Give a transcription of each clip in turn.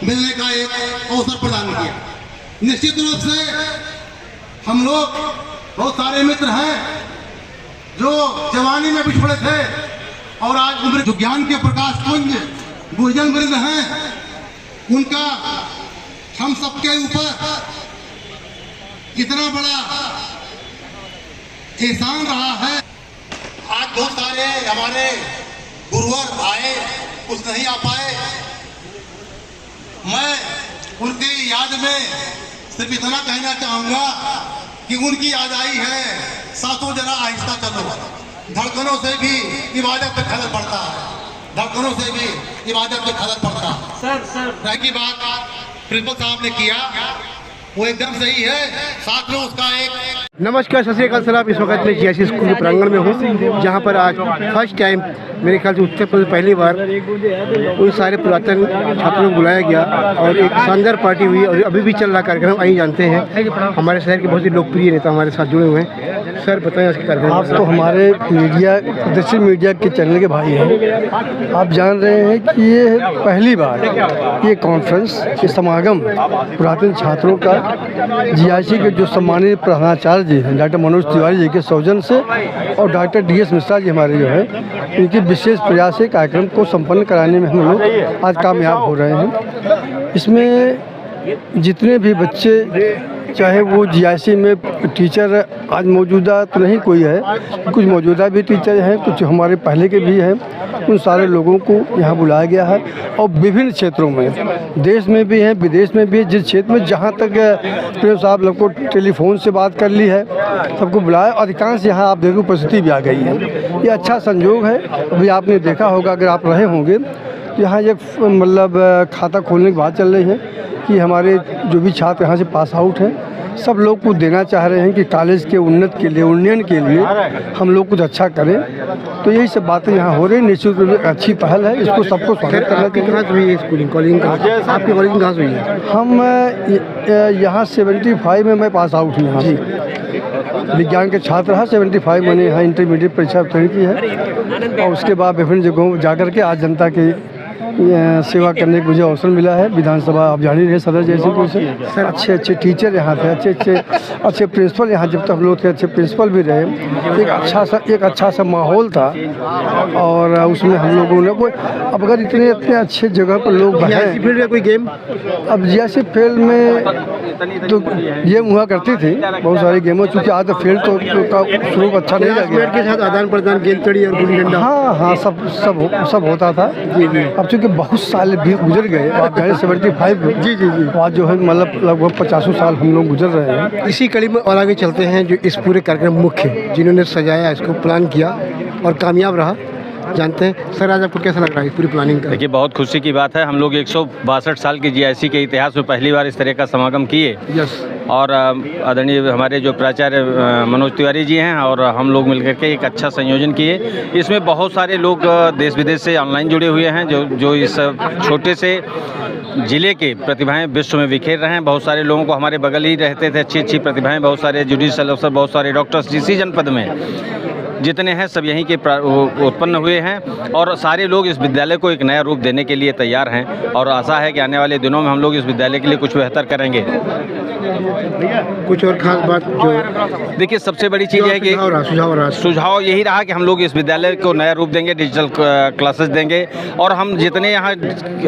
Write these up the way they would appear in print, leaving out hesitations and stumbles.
मिलने का एक अवसर प्रदान किया। निश्चित रूप से हम लोग बहुत सारे मित्र हैं जो जवानी में बिछड़े थे और आज उम्र जो ज्ञान के प्रकाश पुंज गुरुजन वृंद हैं, उनका हम सबके ऊपर इतना बड़ा एहसान रहा है। आज बहुत सारे हमारे गुरुवर आए, कुछ नहीं आ पाए। मैं उनकी याद में सिर्फ इतना कहना चाहूंगा कि उनकी याद आई है, साथों जरा आहिस्ता चलो। धड़कनों से भी इबादत पे खलल पड़ता है, धड़कनों से भी इबादत पे खलल पड़ता है। सर की बात प्रिंसिपल साहब ने किया वो एकदम सही है। साथ में उसका एक नमस्कार, सत श्री अकाल सर। आप इस वक्त में जीआईसी स्कूल के प्रांगण में हूँ, जहाँ पर आज फर्स्ट टाइम मेरे ख्याल से उत्तर प्रदेश पहली बार उन सारे पुरातन छात्रों को बुलाया गया और एक शानदार पार्टी हुई और अभी भी चल रहा कार्यक्रम। आइए जानते हैं, हमारे शहर के बहुत ही लोकप्रिय नेता हमारे साथ जुड़े हुए हैं। सर बताएं इसके कार्यक्रम। आप तो हमारे मीडिया दक्षिण मीडिया के चैनल के भाई हैं, आप जान रहे हैं कि ये पहली बार ये कॉन्फ्रेंस, ये समागम पुरातन छात्रों का जीआईसी के जो सम्मानित प्रधानाचार्य जी हैं डॉक्टर मनोज तिवारी जी के सौजन्य से और डॉक्टर DS मिश्रा जी हमारे जो है इनके विशेष प्रयास से कार्यक्रम को संपन्न कराने में हम लोग आज कामयाब हो रहे हैं। इसमें जितने भी बच्चे, चाहे वो जीआईसी में टीचर आज मौजूदा तो नहीं कोई है, कुछ मौजूदा भी टीचर हैं, कुछ हमारे पहले के भी हैं, उन सारे लोगों को यहाँ बुलाया गया है और विभिन्न क्षेत्रों में, देश में भी हैं, विदेश में भी, जिस क्षेत्र में जहाँ तक प्रेम साहब लोग को टेलीफोन से बात कर ली है, सबको बुलाया। अधिकांश यहाँ आप देखो उपस्थिति भी आ गई है। ये अच्छा संयोग है। अभी आपने देखा होगा, अगर आप रहे होंगे, यहाँ एक मतलब खाता खोलने की बात चल रही है कि हमारे जो भी छात्र यहाँ से पास आउट हैं, सब लोग को देना चाह रहे हैं कि कॉलेज के उन्नत के लिए, उन्नयन के लिए हम लोग कुछ अच्छा करें। तो यही सब बातें यहाँ हो रही हैं। निश्चित रूप से अच्छी पहल है, इसको सबको स्वागत करना चाहिए। कहाँ हुई है स्कूलिंग, कॉलेजिंग कहाँ, आपकी कॉलेजिंग कहाँ से हुई है? हम यहाँ 75 में मैं पास आउट हूँ, यहाँ से विज्ञान के छात्र रहा। 75 मैंने यहाँ इंटरमीडिएट परीक्षा उत्तीर्ण की है और उसके बाद विभिन्न जगहों जाकर के आज जनता की सेवा करने का मुझे अवसर मिला है। विधानसभा आप जान ही रहे, सदर जयसिंहपुर से सर अच्छे टीचर यहाँ थे, अच्छे प्रिंसिपल यहाँ जब तक हम लोग थे अच्छे प्रिंसिपल भी रहे। एक अच्छा सा माहौल था और उसमें हम लोगों ने कोई, अब अगर इतने अच्छे जगह पर लोग हैं, फील्ड में कोई गेम, अब जीआईसी फील्ड में तो गेम हुआ करती थी, बहुत सारी गेमों, चूँकि आज तो फील्ड तो का स्वरूप अच्छा नहीं लगा। के साथ आदान प्रदान, गेंद चढ़ी और गुल्ली डंडा, हाँ सब होता था। अब चूँकि बहुत साल भी गुजर गए, आप 75 जी आज जो है मतलब लगभग 50 साल हम लोग गुजर रहे हैं। इसी कड़ी में और आगे चलते हैं। जो इस पूरे कार्यक्रम मुख्य जिन्होंने सजाया, इसको प्लान किया और कामयाब रहा, जानते हैं। सर आज आपको कैसा लग रहा है पूरी प्लानिंग का? देखिए, बहुत खुशी की बात है। हम लोग 162 साल की जीआईसी के इतिहास में पहली बार इस तरह का समागम किए। यस। और आदरणीय हमारे जो प्राचार्य मनोज तिवारी जी हैं और हम लोग मिलकर के एक अच्छा संयोजन किए। इसमें बहुत सारे लोग देश विदेश से ऑनलाइन जुड़े हुए हैं, जो इस छोटे से जिले के प्रतिभाएं विश्व में बिखेर रहे हैं। बहुत सारे लोगों को हमारे बगल ही रहते थे अच्छी प्रतिभाएं, बहुत सारे जुडिशियल अफसर, बहुत सारे डॉक्टर्स जिस जनपद में जितने हैं सब यहीं के उत्पन्न हुए हैं और सारे लोग इस विद्यालय को एक नया रूप देने के लिए तैयार हैं और आशा है कि आने वाले दिनों में हम लोग इस विद्यालय के लिए कुछ बेहतर करेंगे। कुछ और खास बात जो देखिए, सबसे बड़ी चीज़ है कि सुझाव यही रहा कि हम लोग इस विद्यालय को नया रूप देंगे, डिजिटल क्लासेस देंगे और हम जितने यहाँ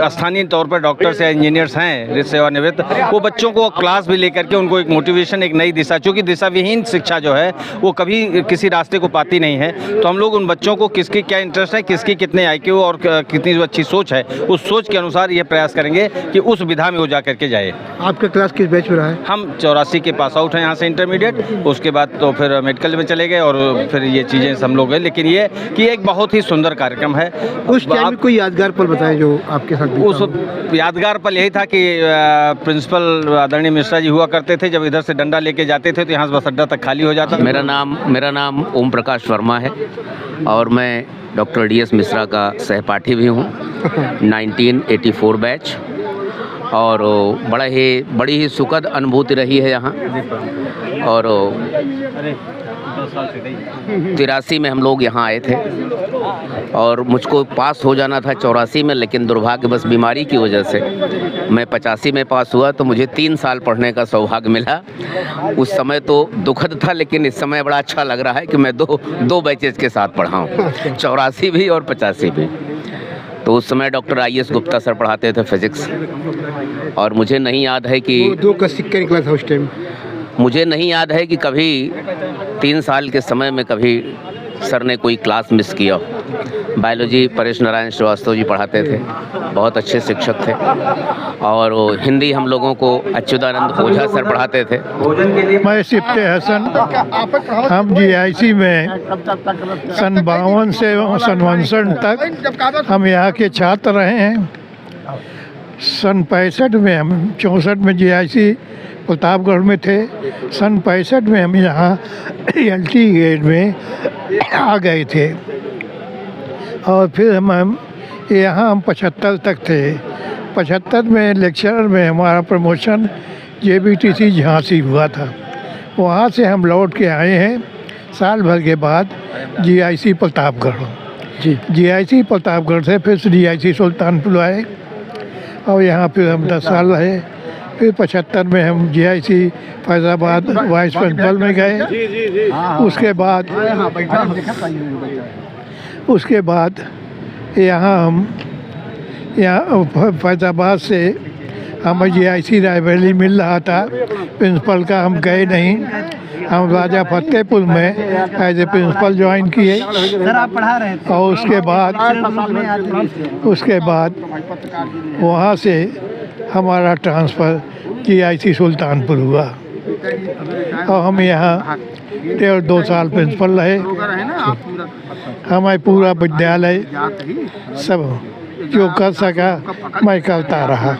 स्थानीय तौर पर डॉक्टर्स या इंजीनियर्स हैं सेवानिवृत्त, वो बच्चों को क्लास भी लेकर के उनको एक मोटिवेशन, एक नई दिशा, चूँकि दिशा विहीन शिक्षा जो है वो कभी किसी रास्ते को पाती नहीं है, तो हम लोग उन बच्चों को किसकी क्या इंटरेस्ट है, किसकी कितने IQ और कितनी जो अच्छी सोच है, उस सोच के अनुसार ये प्रयास करेंगे कि उस विधा में वो जा करके जाए। आपका क्लास किस बैच में रहा है? हम 84 के पास आउट हैं यहाँ से इंटरमीडिएट, उसके बाद तो फिर मेडिकल में चले गए और फिर ये चीज़ें हम लोग गए। लेकिन ये कि एक बहुत ही सुंदर कार्यक्रम है। उस टाइम में कोई यादगार पल बताएं जो आपके साथ? उस यादगार पल यही था कि प्रिंसिपल आदरणीय मिश्रा जी हुआ करते थे, जब इधर से डंडा लेके जाते थे तो यहाँ से बस अड्डा तक खाली हो जाता। मेरा नाम ओम प्रकाश वर्मा है और मैं डॉक्टर DS मिश्रा का सहपाठी भी हूँ। 1984 बैच और बड़ी ही सुखद अनुभूति रही है यहाँ। और 83 में हम लोग यहाँ आए थे और मुझको पास हो जाना था 84 में, लेकिन दुर्भाग्यवश बीमारी की वजह से मैं 85 में पास हुआ, तो मुझे 3 साल पढ़ने का सौभाग्य मिला। उस समय तो दुखद था, लेकिन इस समय बड़ा अच्छा लग रहा है कि मैं दो बैचेज के साथ पढ़ा हूँ, 84 भी और 85 भी। तो उस समय डॉक्टर IS गुप्ता सर पढ़ाते थे फिजिक्स, और मुझे नहीं याद है कि 2 का सिक्का निकला था उस टाइम। मुझे नहीं याद है कि कभी 3 साल के समय में कभी सर ने कोई क्लास मिस किया। बायोलॉजी परेश नारायण श्रीवास्तव जी पढ़ाते थे, बहुत अच्छे शिक्षक थे। और वो हिंदी हम लोगों को अच्युतानंद ओझा सर पढ़ाते थे। मैं सिफ्ते हसन, हम GIC में सन 52 से सन 59 तक हम यहाँ के छात्र रहे हैं। सन 65 में हम 64 में GIC प्रतापगढ़ में थे। सन 65 में हम यहाँ LT गेट में आ गए थे, और फिर हम यहाँ 75 तक थे। 75 में लेक्चरर में हमारा प्रमोशन JBTC झांसी हुआ था। वहाँ से हम लौट के आए हैं साल भर के बाद GIC प्रतापगढ़। GIC प्रतापगढ़ से फिर GIC सुल्तानपुर आए, और यहाँ फिर हम 10 साल रहे। फिर 75 में हम GIC फैज़ाबाद वाइस प्रिंसिपल में गए। उसके बाद यहाँ फैज़ाबाद से हमें GIC रायबरेली मिल रहा था प्रिंसिपल का, हम गए नहीं। हम राजा फतेहपुर में एज ए प्रिंसिपल ज्वाइन किए, और उसके बाद वहाँ से हमारा ट्रांसफ़र GIC सुल्तानपुर हुआ, और हम यहाँ 1.5-2 साल प्रिंसिपल रहे। हमारे पूरा विद्यालय सब जो कर सका मैं करता रहा।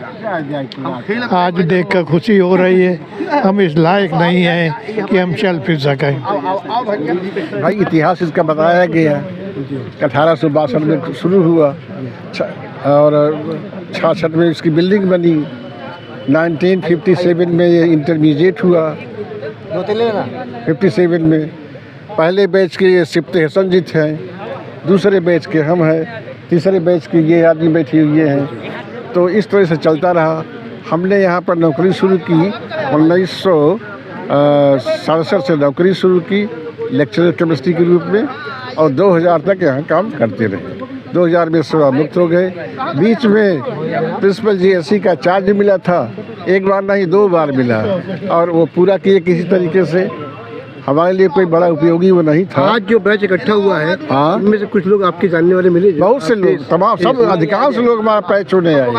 आज देखकर खुशी हो रही है, हम इस लायक नहीं हैं कि हम चल फिर सकें। भाई इतिहास इसका बताया गया, 1862 में शुरू हुआ और 66 में इसकी बिल्डिंग बनी। 1957 में ये इंटरमीडिएट हुआ। 57 में पहले बैच के सिफ्ते हसन जी थे, दूसरे बैच के हम हैं, तीसरे बैच की ये आदमी बैठे हुए हैं। तो इस तरह से चलता रहा। हमने यहाँ पर नौकरी शुरू की 1967 से नौकरी शुरू की लेक्चरर केमिस्ट्री के रूप में, और 2000 तक यहाँ काम करते रहे। 2000 में सेवा मुक्त हो गए। बीच में प्रिंसिपल GSC का चार्ज मिला था, 1 बार नहीं 2 बार मिला, और वो पूरा किए किसी तरीके से। हमारे लिए कोई बड़ा उपयोगी वो नहीं था। आज जो बैच इकट्ठा हुआ है, हाँ, उनमें से कुछ लोग आपके जानने वाले मिले? बहुत से लोग, तमाम सब अधिकांश लोग हमारा पैर छूने आए।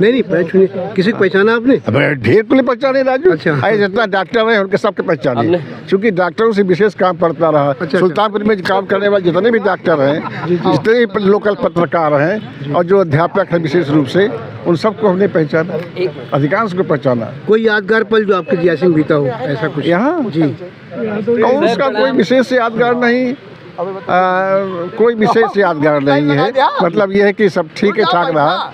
नहीं पैर छूने, किसी को पहचाना आपने? ढेर को पहचाने राजू। अच्छा। जितना डॉक्टर है उनके सबके पहचाने, क्योंकि डॉक्टरों से विशेष काम पड़ता रहा। सुल्तानपुर में काम करने वाले जितने भी डॉक्टर हैं, जितने भी लोकल पत्रकार हैं, और जो अध्यापक हैं विशेष रूप से, उन सबको हमने पहचाना, अधिकांश को पहचाना। कोई यादगार पल जो आपके GIC में बीता हो, ऐसा कुछ? यहाँ जी कौन उसका कोई विशेष यादगार नहीं, कोई विशेष यादगार नहीं है। मतलब यह है कि सब ठीक ठाक रहा।